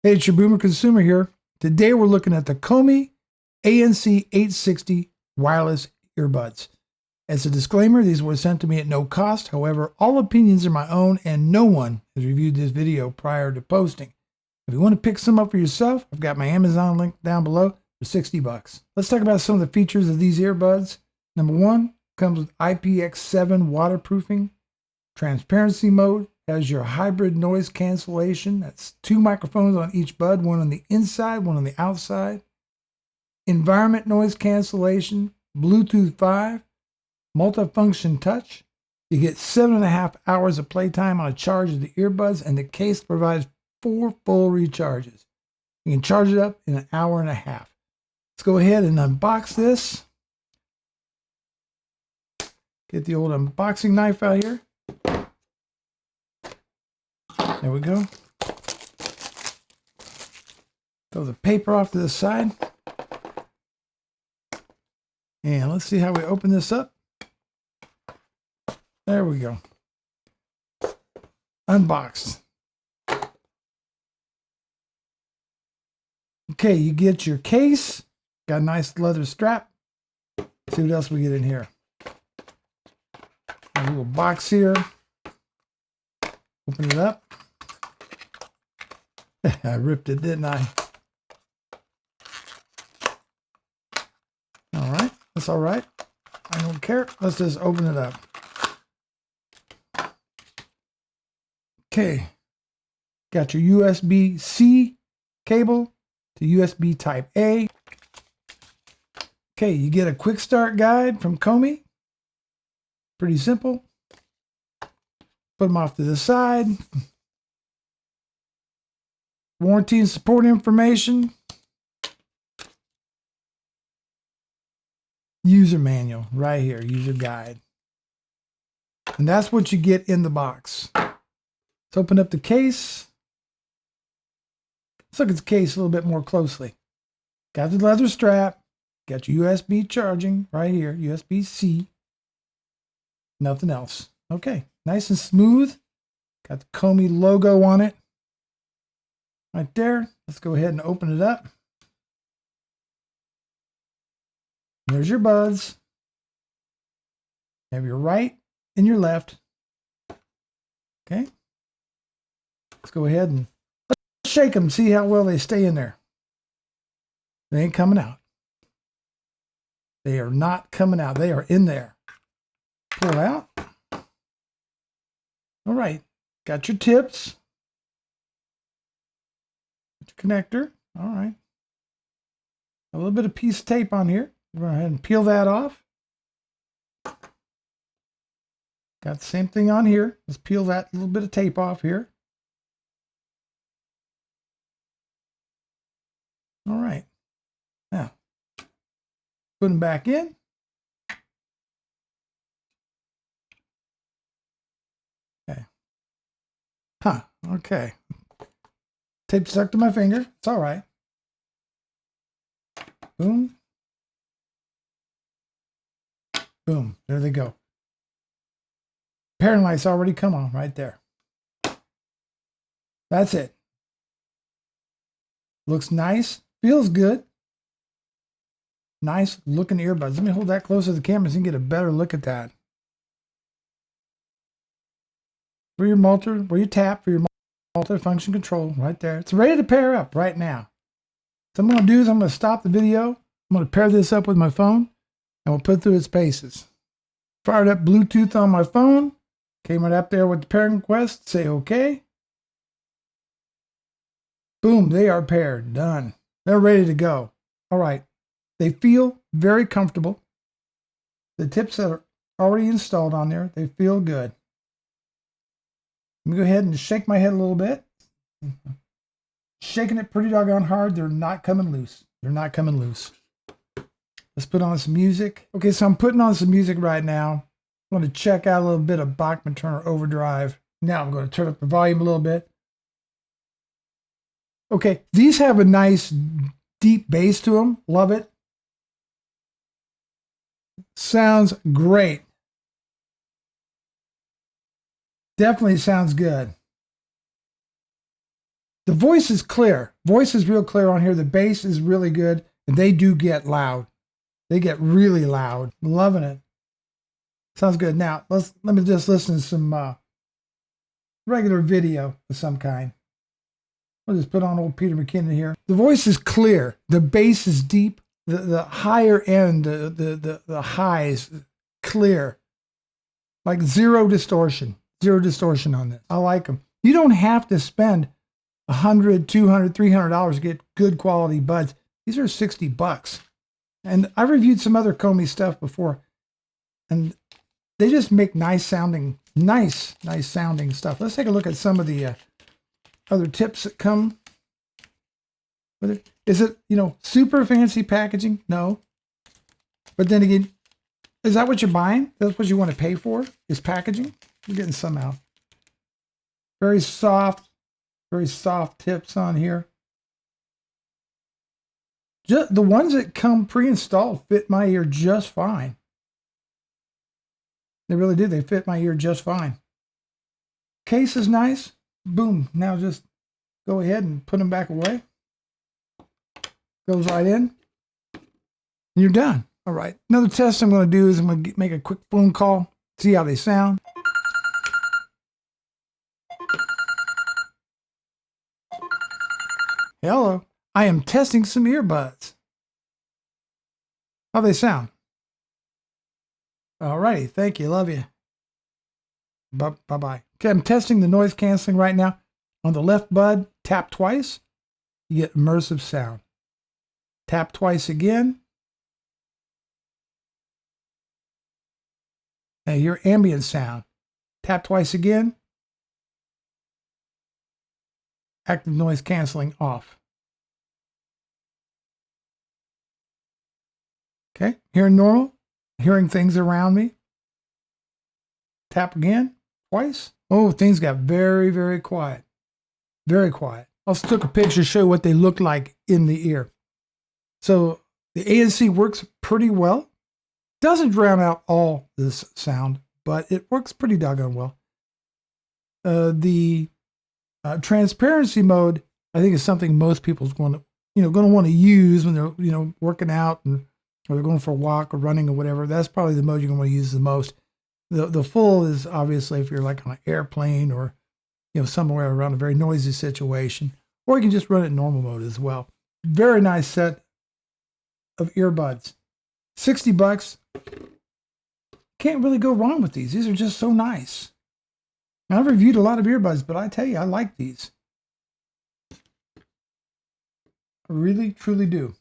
Hey, it's your Boomer Consumer here. Today we're looking at the Coumi ANC 860 wireless earbuds. As a disclaimer, these were sent to me at no cost. However, all opinions are my own and no one has reviewed this video prior to posting. If you want to pick some up for yourself, I've got my Amazon link down below for 60 bucks. Let's talk about some of the features of these earbuds. Number one, comes with IPX7 waterproofing, transparency mode, has your hybrid noise cancellation. That's 2 microphones on each bud, one on the inside, one on the outside. Environment noise cancellation, Bluetooth 5, multifunction touch. You get 7.5 hours of playtime on a charge of the earbuds, and the case provides 4 full recharges. You can charge it up in 1.5 hours. Let's go ahead and unbox this. Get the old unboxing knife out here. There we go. Throw the paper off to the side. And let's see how we open this up. There we go. Unboxed. Okay, you get your case. Got a nice leather strap. Let's see what else we get in here. A little box here. Open it up. I ripped it, didn't I? All right, that's all right. I don't care. Let's just open it up. Okay, got your USB-C cable to USB Type A. Okay, you get a quick start guide from Coumi. Pretty simple. Put them off to the side. Warranty and support information. User manual right here, user guide. And that's what you get in the box. Let's open up the case. Let's look at the case a little bit more closely. Got the leather strap. Got your USB charging right here, USB-C. Nothing else. Okay, nice and smooth. Got the Coumi logo on it. Right there. Let's go ahead and open it up. There's your buds. You have your right and your left. Okay. Let's go ahead and let's shake them, see how well they stay in there. They ain't coming out. They are not coming out. They are in there. Pull out. All right. Got your tips. Connector. All right. A little bit of piece of tape on here. Go ahead and peel that off. Got the same thing on here. Let's peel that little bit of tape off here. All right. Now, put them back in. Okay. Huh. Okay. Tape stuck to my finger. It's all right. Boom. Boom. There they go. Parent lights already come on right there. That's it. Looks nice. Feels good. Nice looking earbuds. Let me hold that close to the camera so you can get a better look at that. Where you tap for your multi-function control right there. It's ready to pair up right now. So what I'm going to do is I'm going to stop the video. I'm going to pair this up with my phone and we'll put through its paces. Fired up Bluetooth on my phone. Came right up there with the pairing request. Say OK. Boom, they are paired. Done. They're ready to go. All right. They feel very comfortable. The tips that are already installed on there, they feel good. Let me go ahead and shake my head a little bit. Shaking it pretty doggone hard. They're not coming loose. They're not coming loose. Let's put on some music. Okay, so I'm putting on some music right now. I'm going to check out a little bit of Bachman Turner Overdrive. Now I'm going to turn up the volume a little bit. Okay, these have a nice deep bass to them. Love it. Sounds great. Definitely sounds good. The voice is clear. Voice is real clear on here. The bass is really good, and they do get loud. They get really loud. Loving it. Sounds good. Now let me just listen to some regular video of some kind. We'll just put on old Peter McKinnon here. The voice is clear. The bass is deep. The higher end, the highs, clear. Like zero distortion. Zero distortion on this. I like them. You don't have to spend $100, $200, $300 to get good quality buds. These are $60. And I reviewed some other Coumi stuff before, and they just make nice sounding stuff. Let's take a look at some of the other tips that come with it. Is it, super fancy packaging? No. But then again, is that what you're buying? That's what you want to pay for, is packaging? You're getting some out. Very soft tips on here. Just the ones that come pre-installed fit my ear just fine. They really do. They fit my ear just fine. Case is nice. Boom. Now just go ahead and put them back away. Goes right in. And you're done. All right. Another test I'm going to do is I'm going to make a quick phone call. See how they sound. Hello. I am testing some earbuds. How they sound? Alrighty, thank you, love you. Bye-bye. Okay, I'm testing the noise canceling right now. On the left bud, tap twice, you get immersive sound. Tap twice again. And your ambient sound. Tap twice again. Active noise canceling off. Okay, hearing normal, hearing things around me. Tap again, twice. Oh, things got very, very quiet. Very quiet. I also took a picture to show what they look like in the ear. So the ANC works pretty well. Doesn't drown out all this sound, but it works pretty doggone well. The transparency mode, I think, is something most people's going to want to use when they're working out or they're going for a walk or running or whatever. That's probably the mode you're going to want to use the most. The full is obviously if you're like on an airplane or somewhere around a very noisy situation, or you can just run it in normal mode as well. Very nice set of earbuds. $60. Can't really go wrong with these. These are just so nice. I've reviewed a lot of earbuds, but I tell you, I like these. I really, truly do.